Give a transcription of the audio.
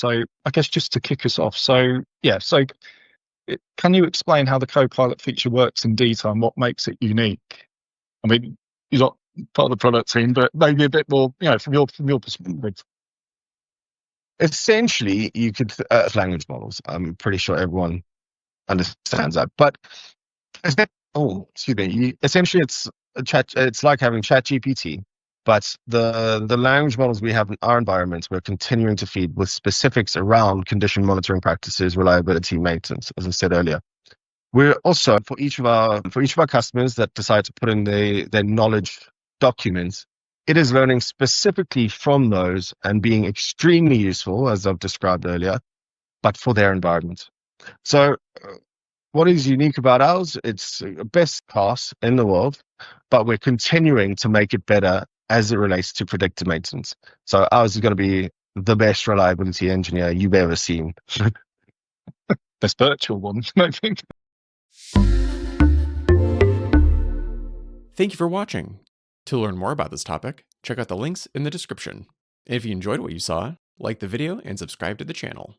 So I guess just to kick us off, can you explain how the Copilot feature works in detail and what makes it unique? I mean, you're not part of the product team, but maybe a bit more, from your perspective. Essentially, you could language models. I'm pretty sure everyone understands that. But excuse me. Essentially, it's a chat. It's like having ChatGPT, but the language models we have in our environments, we're continuing to feed with specifics around condition monitoring practices, reliability, maintenance. As I said earlier, we're also for each of our customers that decide to put in their knowledge documents. It is learning specifically from those and being extremely useful, as I've described earlier, but for their environment. So, what is unique about ours? It's best class in the world, but we're continuing to make it better as it relates to predictive maintenance. So ours is going to be the best reliability engineer you've ever seen. This virtual one, I think. Thank you for watching. To learn more about this topic, check out the links in the description. And if you enjoyed what you saw, like the video and subscribe to the channel.